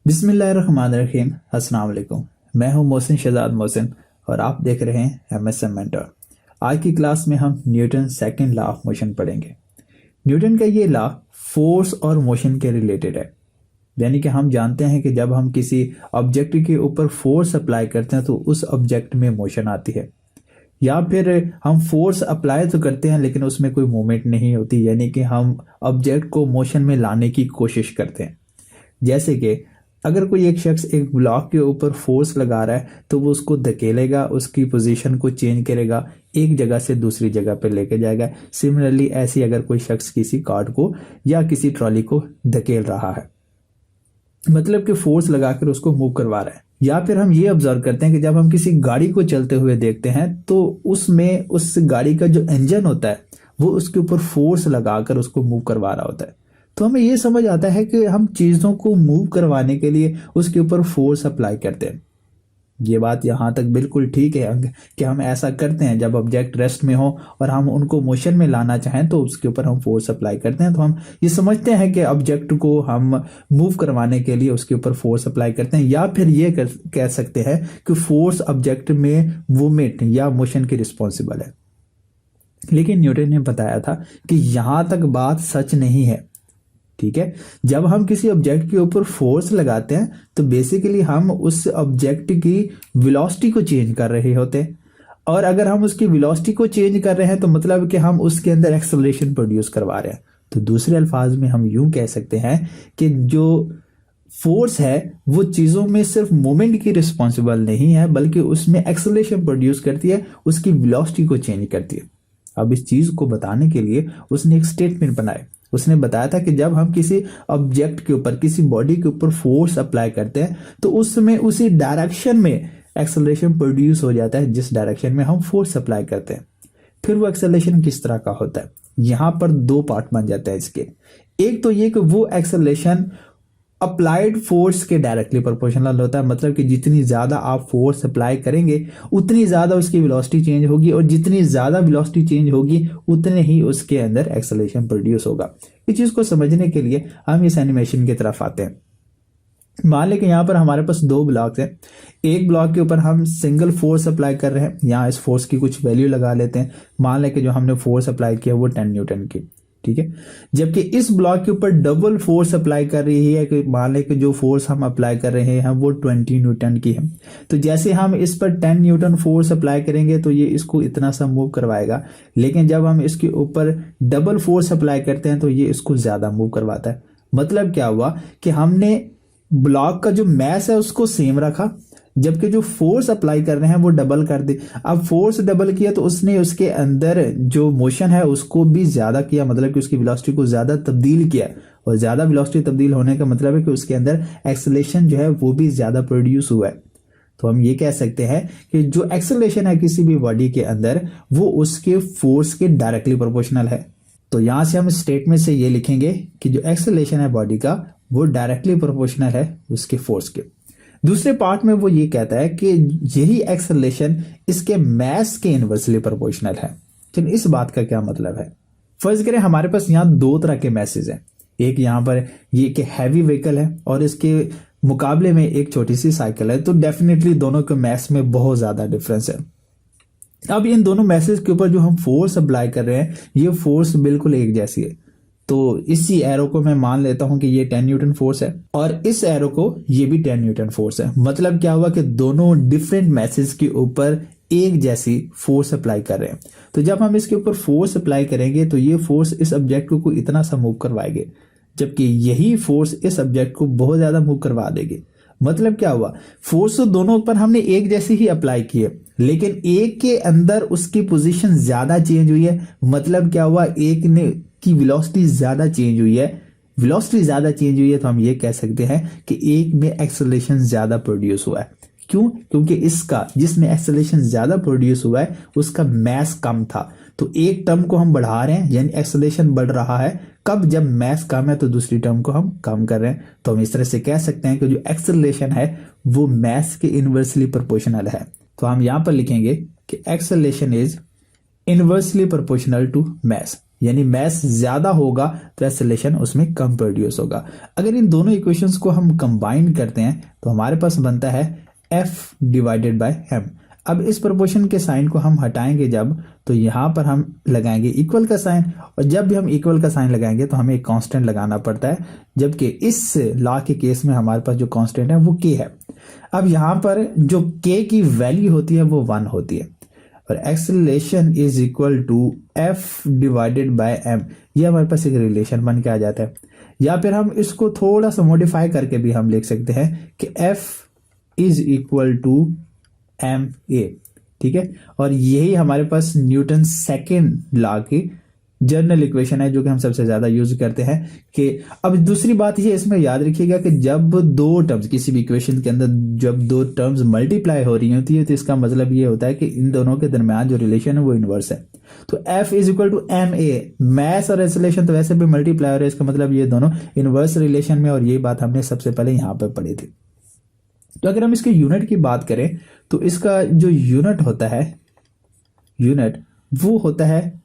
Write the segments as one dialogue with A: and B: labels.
A: बिस्मिल्लाहिर्रहमानिर्रहीम। अस्सलाम वालेकुम। मैं हूं मोहसिन शहजाद मोहसिन और आप देख रहे हैं MSM मेंटर। आज की क्लास में हम Newton second law of motion पढ़ेंगे। न्यूटन का ये लॉ फोर्स और मोशन के रिलेटेड है। यानी कि हम जानते हैं कि जब हम किसी ऑब्जेक्ट के ऊपर फोर्स अप्लाई करते हैं तो उस ऑब्जेक्ट में मोशन आती है, या फिर हम फोर्स अप्लाई तो करते हैं लेकिन उसमें कोई मूवमेंट नहीं होती, यानी कि हम ऑब्जेक्ट को मोशन में लाने की कोशिश करते हैं। जैसे कि अगर कोई एक शख्स एक ब्लॉक के ऊपर फोर्स लगा रहा है तो वो उसको धकेलेगा, उसकी पोजीशन को चेंज करेगा, एक जगह से दूसरी जगह पे लेके जाएगा। सिमिलरली ऐसी अगर कोई शख्स किसी कार्ड को या किसी ट्रॉली को धकेल रहा है, मतलब कि फोर्स लगाकर उसको मूव करवा रहा है। या फिर हम ये ऑब्जर्व करते हैं कि जब हम किसी गाड़ी को चलते हुए देखते हैं तो उसमें उस गाड़ी का जो इंजन होता है वो उसके ऊपर फोर्स लगाकर उसको मूव करवा रहा होता है। तो हमें ये समझ आता है कि हम चीज़ों को मूव करवाने के लिए उसके ऊपर फोर्स अप्लाई करते हैं। ये बात यहाँ तक बिल्कुल ठीक है कि हम ऐसा करते हैं। जब ऑब्जेक्ट रेस्ट में हो और हम उनको मोशन में लाना चाहें तो उसके ऊपर हम फोर्स अप्लाई करते हैं। तो हम ये समझते हैं कि ऑब्जेक्ट को हम मूव करवाने के लिए उसके ऊपर फोर्स अप्लाई करते हैं, या फिर ये कह सकते हैं कि फोर्स ऑब्जेक्ट में मूवमेंट या मोशन की रिस्पॉन्सिबल है। लेकिन न्यूटन ने बताया था कि यहां तक बात सच नहीं है। ठीक है, जब हम किसी ऑब्जेक्ट के ऊपर फोर्स लगाते हैं तो बेसिकली हम उस ऑब्जेक्ट की वेलोसिटी को चेंज कर रहे होते हैं, और अगर हम उसकी वेलोसिटी को चेंज कर रहे हैं तो मतलब कि हम उसके अंदर एक्सेलरेशन प्रोड्यूस करवा रहे हैं। तो दूसरे अल्फाज में हम यूं कह सकते हैं कि जो फोर्स है वो चीजों में सिर्फ मोमेंट की रिस्पॉन्सिबल नहीं है, बल्कि उसमें एक्सेलरेशन प्रोड्यूस करती है, उसकी वेलोसिटी को चेंज करती है। अब इस चीज को बताने के लिए उसने एक स्टेटमेंट बनाया। उसने बताया था कि जब हम किसी ऑब्जेक्ट के ऊपर, किसी बॉडी के ऊपर फोर्स अप्लाई करते हैं तो उस समय उसी डायरेक्शन में एक्सेलरेशन प्रोड्यूस हो जाता है जिस डायरेक्शन में हम फोर्स अप्लाई करते हैं। फिर वो एक्सेलरेशन किस तरह का होता है, यहां पर दो पार्ट बन जाते हैं इसके। एक तो ये कि वो एक्सेलरेशन अप्लाइड फोर्स के डायरेक्टली प्रोपोर्शनल होता है, मतलब कि जितनी ज्यादा आप फोर्स अप्लाई करेंगे उतनी ज्यादा उसकी वेलोसिटी चेंज होगी, और जितनी ज्यादा वेलोसिटी चेंज होगी उतने ही उसके अंदर एक्सेलरेशन प्रोड्यूस होगा। इस चीज को समझने के लिए हम इस एनिमेशन की तरफ आते हैं। मान लें कि यहाँ पर हमारे पास दो ब्लॉक हैं। एक ब्लॉक के ऊपर हम सिंगल फोर्स अप्लाई कर रहे हैं, यहाँ इस फोर्स की कुछ वैल्यू लगा लेते हैं। मान लें कि जो हमने फोर्स अप्लाई किया वो 10 न्यूटन की, ठीक है। जबकि इस ब्लॉक के ऊपर डबल फोर्स अप्लाई कर रही है, कि मान लें कि जो फोर्स हम अप्लाई कर रहे हैं वो 20 न्यूटन की है। तो जैसे हम इस पर 10 न्यूटन फोर्स अप्लाई करेंगे तो ये इसको इतना सा मूव करवाएगा, लेकिन जब हम इसके ऊपर डबल फोर्स अप्लाई करते हैं तो ये इसको ज्यादा मूव करवाता है। मतलब क्या हुआ कि हमने ब्लॉक का जो मैस है उसको सेम रखा, जबकि जो फोर्स अप्लाई कर रहे हैं वो डबल कर दे। अब फोर्स डबल किया तो उसने उसके अंदर जो मोशन है उसको भी ज्यादा किया, मतलब कि उसकी वेलोसिटी को ज्यादा तब्दील किया, और ज्यादा वेलोसिटी तब्दील होने का मतलब है कि उसके अंदर एक्सेलरेशन जो है वो भी ज्यादा प्रोड्यूस हुआ है। तो हम ये कह सकते हैं कि जो एक्सेलरेशन है किसी भी बॉडी के अंदर वो उसके फोर्स के डायरेक्टली प्रोपोर्शनल है। तो यहां से हम स्टेटमेंट से ये लिखेंगे कि जो एक्सेलरेशन है बॉडी का वो डायरेक्टली प्रोपोर्शनल है उसके फोर्स के। दूसरे पार्ट में वो ये कहता है कि यही एक्सेलरेशन इसके मैस के इनवर्सली प्रोपोर्शनल है। तो इस बात का क्या मतलब है? फर्ज करें हमारे पास यहाँ दो तरह के मैसेज हैं। एक यहाँ पर ये कि हैवी व्हीकल है और इसके मुकाबले में एक छोटी सी साइकिल है, तो डेफिनेटली दोनों के मैस में बहुत ज्यादा डिफरेंस है। अब इन दोनों मैसेज के ऊपर जो हम फोर्स अप्लाई कर रहे हैं ये फोर्स बिल्कुल एक जैसी है। तो इसी एरो को मैं मान लेता हूं कि ये 10 न्यूटन फोर्स है, और इस एरो को ये भी 10 न्यूटन फोर्स है। मतलब क्या हुआ कि दोनों डिफरेंट मैसेज के ऊपर एक जैसी फोर्स अप्लाई कर रहे हैं। तो जब हम इसके ऊपर फोर्स अप्लाई करेंगे तो ये फोर्स इस ऑब्जेक्ट को इतना सा मूव करवाएंगे, जबकि यही फोर्स इस ऑब्जेक्ट को बहुत ज्यादा मूव करवा देगी। मतलब क्या हुआ, फोर्स तो दोनों पर हमने एक जैसी ही अप्लाई की है, लेकिन एक के अंदर उसकी पोजीशन ज्यादा चेंज हुई है। मतलब क्या हुआ, एक ने की वेलोसिटी ज्यादा चेंज हुई है। वेलोसिटी ज्यादा चेंज हुई है तो हम ये कह सकते हैं कि एक में एक्सेलरेशन ज्यादा प्रोड्यूस हुआ है। क्यों? क्योंकि इसका जिसमें एक्सेलरेशन ज्यादा प्रोड्यूस हुआ है उसका मैस कम था। तो एक टर्म को हम बढ़ा रहे हैं यानी एक्सेलरेशन बढ़ रहा है। कब? जब मैस कम है तो दूसरी टर्म को हम कम कर रहे हैं। तो हम इस तरह से कह सकते हैं कि जो एक्सेलरेशन है वो मैस के इनवर्सली प्रोपोर्शनल है। तो हम यहां पर लिखेंगे कि acceleration is inversely proportional to mass, यानी मैस ज्यादा होगा तो एक्सेलरेशन उसमें कम प्रोड्यूस होगा। अगर इन दोनों इक्वेशंस को हम कंबाइन करते हैं तो हमारे पास बनता है F डिवाइडेड बाय m। अब इस प्रोपोर्शन के साइन को हम हटाएंगे जब, तो यहां पर हम लगाएंगे इक्वल का साइन, और जब भी हम इक्वल का साइन लगाएंगे तो हमें एक कांस्टेंट लगाना पड़ता है, जबकि इस लॉ के केस में हमारे पास जो कांस्टेंट है वो k है। अब यहां पर जो k की वैल्यू होती है वो 1 होती है, और acceleration is equal to F divided by m। ये हमारे पास एक रिलेशन बन के आ जाता है। या फिर हम इसको थोड़ा सा मॉडिफाई करके भी हम लिख सकते हैं कि F is equal to ma, ठीक है। और यही हमारे पास न्यूटन सेकेंड लॉ की जनरल इक्वेशन है जो कि हम सबसे ज्यादा यूज करते हैं। कि अब दूसरी बात ये इसमें याद रखिएगा कि जब दो टर्म्स किसी भी इक्वेशन के अंदर जब दो टर्म्स मल्टीप्लाई हो रही होती है तो इसका मतलब ये होता है कि इन दोनों के दरमियान जो रिलेशन है वो इनवर्स है। तो F is equal to ma, mass और एक्सेलरेशन तो वैसे भी मल्टीप्लाई हो रहा है, इसका मतलब ये दोनों इनवर्स रिलेशन में, और ये बात हमने सबसे पहले यहाँ पर पढ़ी थी। तो अगर हम इसके यूनिट की बात करें तो इसका जो यूनिट होता है, यूनिट वो होता है,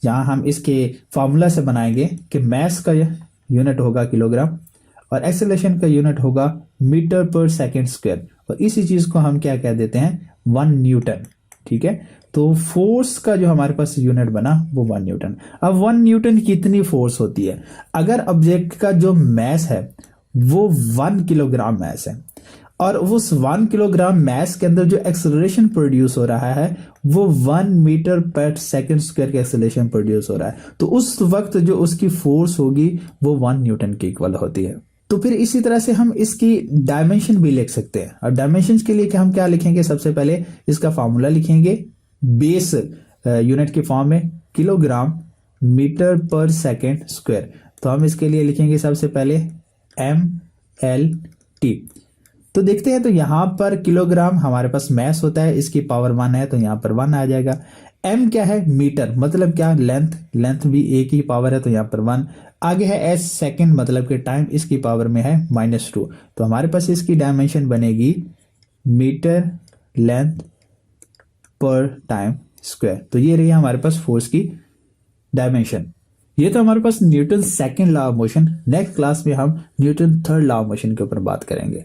A: यहां हम इसके फॉर्मूला से बनाएंगे कि मैस का यूनिट होगा किलोग्राम और एक्सेलरेशन का यूनिट होगा मीटर पर सेकंड स्क्वायर, और इसी चीज को हम क्या कह देते हैं 1 न्यूटन, ठीक है। तो फोर्स का जो हमारे पास यूनिट बना वो 1 न्यूटन। अब 1 न्यूटन कितनी फोर्स होती है? अगर ऑब्जेक्ट का जो मैस है वो 1 किलोग्राम मैस है और उस 1 किलोग्राम मैस के अंदर जो एक्सेलरेशन प्रोड्यूस हो रहा है वो 1 मीटर पर सेकंड स्क्वायर के एक्सेलरेशन प्रोड्यूस हो रहा है, तो उस वक्त जो उसकी फोर्स होगी वो 1 न्यूटन के इक्वल होती है। तो फिर इसी तरह से हम इसकी डायमेंशन भी लिख सकते हैं, और डायमेंशन के लिए हम क्या लिखेंगे? सबसे पहले इसका फॉर्मूला लिखेंगे बेस यूनिट के फॉर्म में किलोग्राम मीटर पर सेकेंड स्क्वायर। तो हम इसके लिए लिखेंगे सबसे पहले MLT। तो देखते हैं, तो यहां पर किलोग्राम हमारे पास मैस होता है, इसकी पावर 1 है तो यहां पर 1 आ जाएगा। m क्या है? मीटर, मतलब क्या? लेंथ भी एक ही पावर है तो यहां पर 1। आगे है s सेकंड, मतलब कि टाइम, इसकी पावर में है -2। तो हमारे पास इसकी डायमेंशन बनेगी मीटर लेंथ पर टाइम स्क्वायर। तो ये रही हमारे पास फोर्स की डायमेंशन। ये तो हमारे पास Newton second law of motion. Next class में हम Newton third law of motion के ऊपर बात करेंगे।